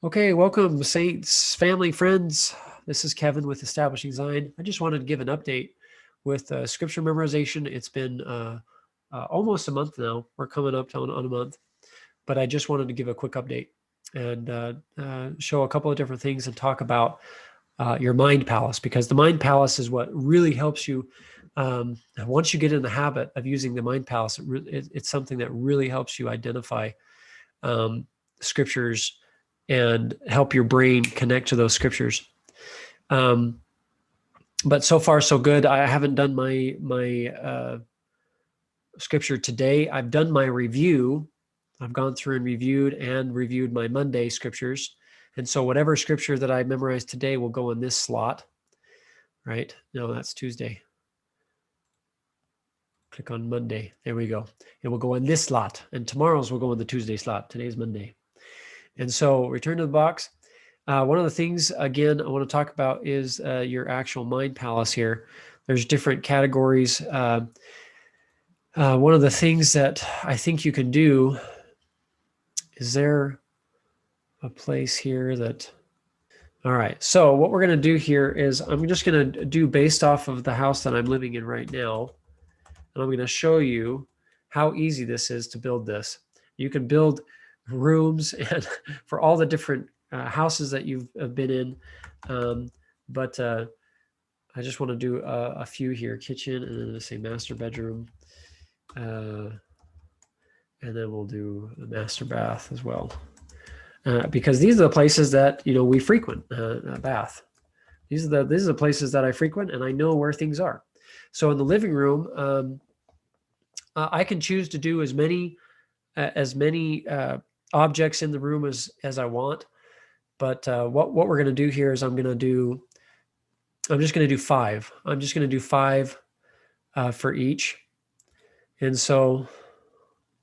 Okay, welcome, Saints, family, friends. This is Kevin with Establishing Zion. I just wanted to give an update with scripture memorization. It's been almost a month now. We're coming up on a month, but I just wanted to give a quick update and show a couple of different things and talk about your mind palace, because the mind palace is what really helps you. Once you get in the habit of using the mind palace, it's something that really helps you identify scriptures and help your brain connect to those scriptures. But so far so good. I haven't done my scripture today. I've done my review. I've gone through and reviewed my Monday scriptures. And so whatever scripture that I memorized today will go in this slot, right? No, that's Tuesday. Click on Monday. There we go. It will go in this slot, and tomorrow's will go in the Tuesday slot. Today's Monday. And so return to the box. One of the things, again, I want to talk about is your actual mind palace here. There's different categories. One of the things that I think you can do, is there a place here that, all right. So what we're going to do here is I'm just going to do based off of the house that I'm living in right now. And I'm going to show you how easy this is to build this. You can build rooms and for all the different houses that you've been in. But I just want to do a few here. Kitchen, and then say master bedroom. And then we'll do the master bath as well. Because these are the places that we frequent. Bath. These are the places that I frequent, and I know where things are. So in the living room, I can choose to do as many objects in the room as I want. But what we're going to do here is I'm just going to do 5. I'm just going to do 5 for each. And so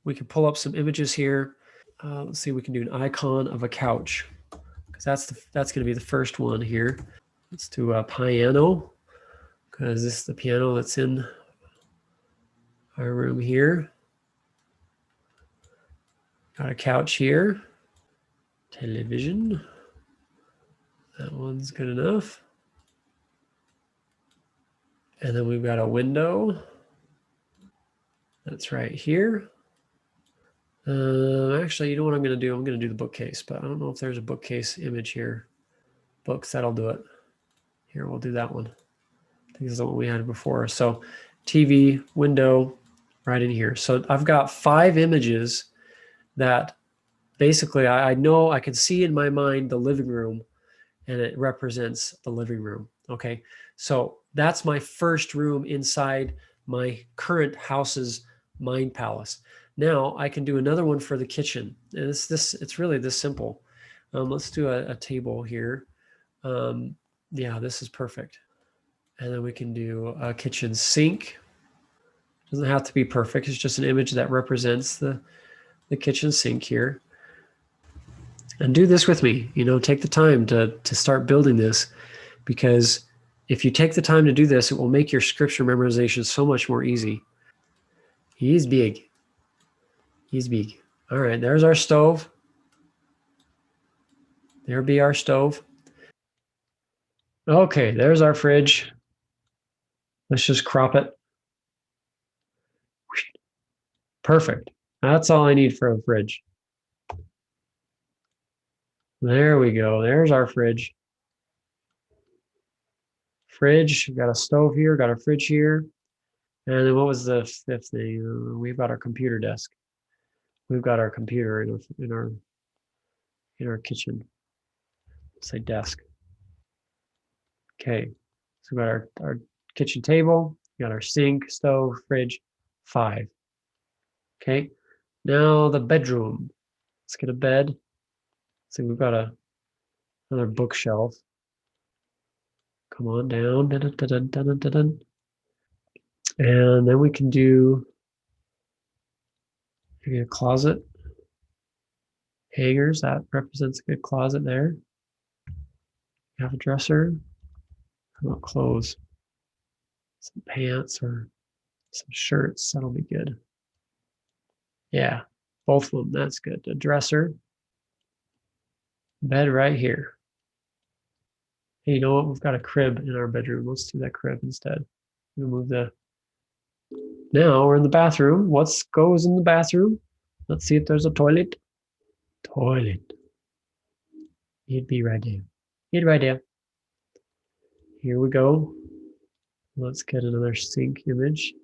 we can pull up some images here. Let's see, we can do an icon of a couch, because that's going to be the first one here. Let's do a piano, because this is the piano that's in our room here. Got a couch here. Television. That one's good enough. And then we've got a window. That's right here. Actually, you know what I'm going to do? I'm going to do the bookcase, but I don't know if there's a bookcase image here. Books, that'll do it. Here, we'll do that one. I think this is the one we had before. So TV, window, right in here. So I've got 5 images that basically I know I can see in my mind the living room, and it represents the living room. Okay, so that's my first room inside my current house's mind palace. Now I can do another one for the kitchen, and it's really this simple. Let's do a table here. Yeah, this is perfect. And then we can do a kitchen sink. Doesn't have to be perfect. It's just an image that represents the kitchen sink here. And do this with me. Take the time to start building this, because if you take the time to do this, it will make your scripture memorization so much more easy. He's big. He's big. All right, there's our stove. There be our stove. Okay, there's our fridge. Let's just crop it. Perfect. That's all I need for a fridge. There we go. There's our fridge. Fridge. We've got a stove here. Got a fridge here. And then what was the 5th thing? We've got our computer desk. We've got our computer in our kitchen. Say desk. Okay. So we got our kitchen table. We got our sink, stove, fridge. 5. Okay. Now the bedroom. Let's get a bed. So we've got another bookshelf. Come on down. Dun, dun, dun, dun, dun, dun. And then we can do maybe a closet. Hangers, that represents a good closet there. Have a dresser. How about clothes? Some pants or some shirts. That'll be good. Yeah, both of them. That's good. A dresser. Bed right here. Hey, you know what? We've got a crib in our bedroom. Let's do that crib instead. We'll move the. Now we're in the bathroom. What goes in the bathroom? Let's see if there's a toilet. Toilet. It'd be right there. It'd right there. Here we go. Let's get another sink image.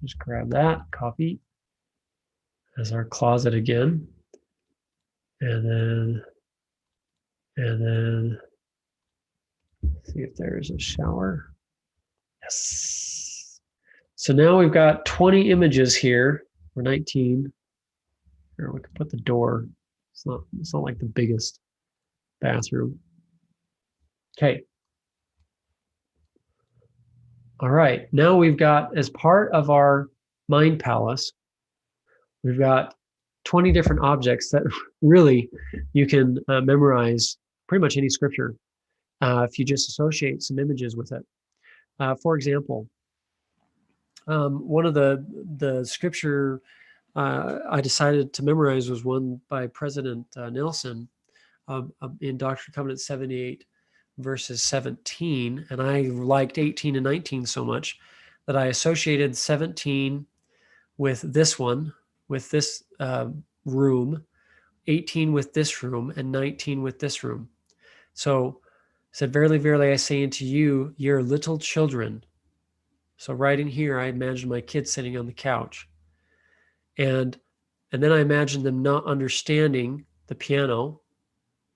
Just grab that, copy. As our closet again. And then see if there's a shower. Yes. So now we've got 20 images here, or 19. Or we can put the door. It's not like the biggest bathroom. Okay. All right. Now we've got, as part of our mind palace, we've got 20 different objects that really you can memorize pretty much any scripture if you just associate some images with it. For example, one of the scripture I decided to memorize was one by President Nelson in Doctrine and Covenants 78, verses 17. And I liked 18 and 19 so much that I associated 17 with this one, with this room, 18 with this room, and 19 with this room. So said, verily, verily, I say unto you, you're little children. So right in here, I imagine my kids sitting on the couch. And then I imagine them not understanding the piano,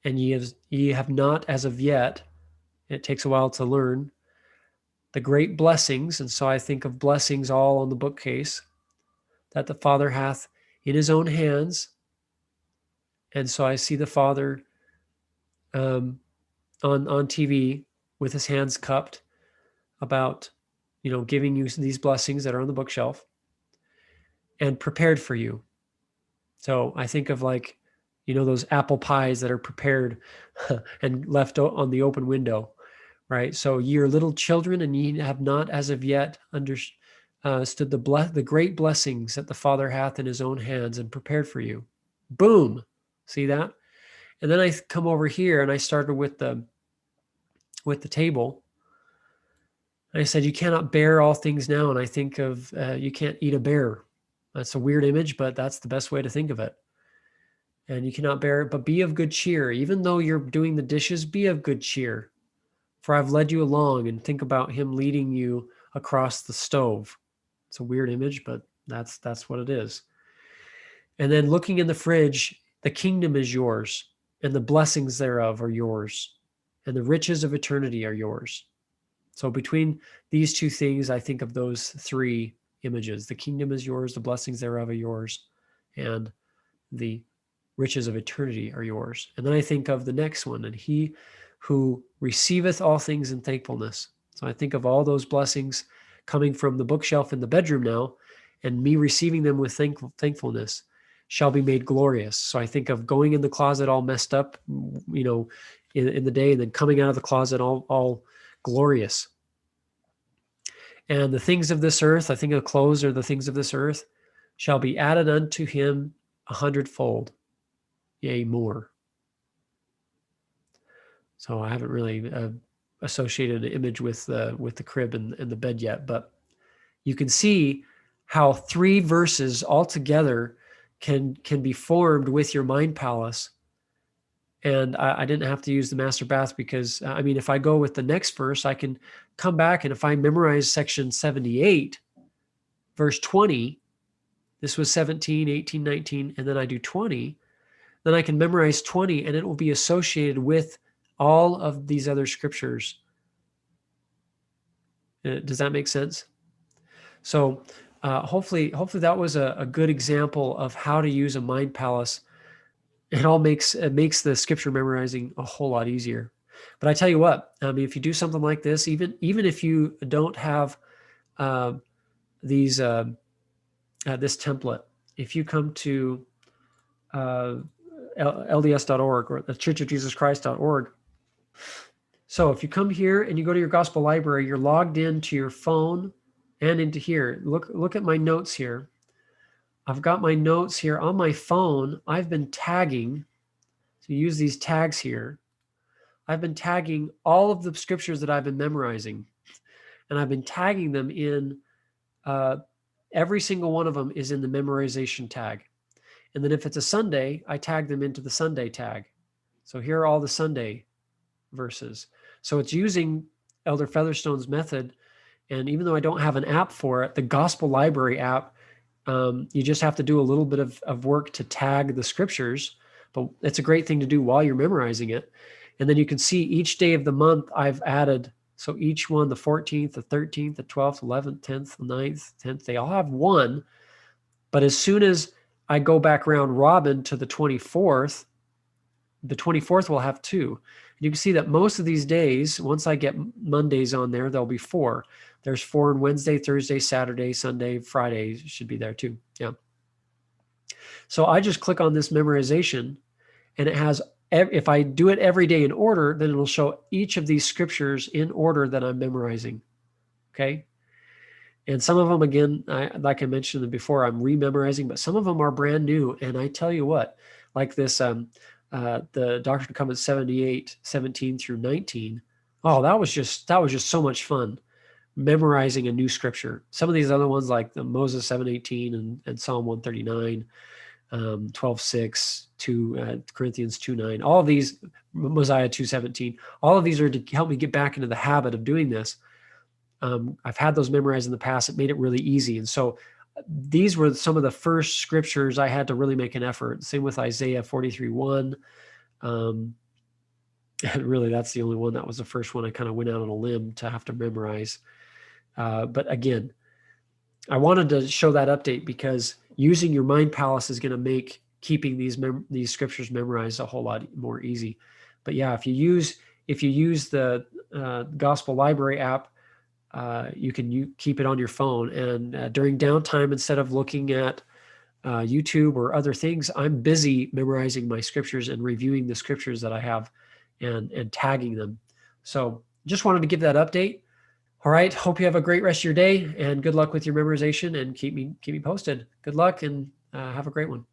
and ye have not as of yet, it takes a while to learn, the great blessings. And so I think of blessings all on the bookcase that the Father hath in his own hands. And so I see the Father on TV with his hands cupped about, giving you these blessings that are on the bookshelf and prepared for you. So I think of those apple pies that are prepared and left on the open window, right? So ye are little children, and ye have not as of yet understood the great blessings that the Father hath in his own hands and prepared for you. Boom. See that? And then I come over here and I started with the table. I said, you cannot bear all things now. And I think of, you can't eat a bear. That's a weird image, but that's the best way to think of it. And you cannot bear it, but be of good cheer. Even though you're doing the dishes, be of good cheer. For I've led you along. And think about him leading you across the stove. It's a weird image, but that's what it is. And then looking in the fridge, the kingdom is yours, and the blessings thereof are yours, and the riches of eternity are yours. So between these two things, I think of those three images. The kingdom is yours, the blessings thereof are yours, and the riches of eternity are yours. And then I think of the next one, and he who receiveth all things in thankfulness. So I think of all those blessings coming from the bookshelf in the bedroom now, and me receiving them with thankfulness shall be made glorious. So I think of going in the closet all messed up, in the day, and then coming out of the closet all glorious. And the things of this earth, I think of clothes are the things of this earth, shall be added unto him 100-fold, yea, more. So I haven't really associated an image with the crib and the bed yet, but you can see how 3 verses altogether can be formed with your mind palace. And I didn't have to use the master bath because, if I go with the next verse, I can come back, and if I memorize section 78, verse 20, this was 17, 18, 19, and then I do 20, then I can memorize 20, and it will be associated with all of these other scriptures. Does that make sense? So hopefully that was a good example of how to use a mind palace. It makes the scripture memorizing a whole lot easier. But I tell you what, if you do something like this, even if you don't have this template, if you come to LDS.org or the churchofjesuschrist.org. So if you come here and you go to your gospel library, you're logged into your phone and into here. Look at my notes here. I've got my notes here on my phone. I've been tagging. So to use these tags here, I've been tagging all of the scriptures that I've been memorizing, and I've been tagging them in, every single one of them is in the memorization tag. And then if it's a Sunday, I tag them into the Sunday tag. So here are all the Sunday verses. So it's using Elder Featherstone's method. And even though I don't have an app for it, the Gospel Library app, you just have to do a little bit of work to tag the scriptures, but it's a great thing to do while you're memorizing it. And then you can see each day of the month I've added, so each one, the 14th, the 13th, the 12th, 11th, 10th, the 9th, 10th, they all have one. But as soon as I go back round robin to the 24th will have two. And you can see that most of these days, once I get Mondays on there, there'll be four. There's 4 on Wednesday, Thursday, Saturday, Sunday, Friday should be there too. Yeah. So I just click on this memorization, and it has, if I do it every day in order, then it'll show each of these scriptures in order that I'm memorizing. Okay. And some of them, again, like I mentioned before, I'm rememorizing, but some of them are brand new. And I tell you what, like this, the Doctrine and Covenants 78, 17 through 19. Oh, that was just so much fun, memorizing a new scripture. Some of these other ones, like the Moses 7:18 and Psalm 139, 12:6, 2 Corinthians 2:9, all of these, Mosiah 2:17, all of these are to help me get back into the habit of doing this. I've had those memorized in the past. It made it really easy. And so these were some of the first scriptures I had to really make an effort. Same with Isaiah 43:1. And really, that's the only one. That was the first one I kind of went out on a limb to have to memorize. But again, I wanted to show that update because using your Mind Palace is going to make keeping these scriptures memorized a whole lot more easy. But yeah, if you use the Gospel Library app, you can keep it on your phone, and during downtime, instead of looking at YouTube or other things, I'm busy memorizing my scriptures and reviewing the scriptures that I have and tagging them. So just wanted to give that update. All right. Hope you have a great rest of your day, and good luck with your memorization, and keep me posted. Good luck, and have a great one.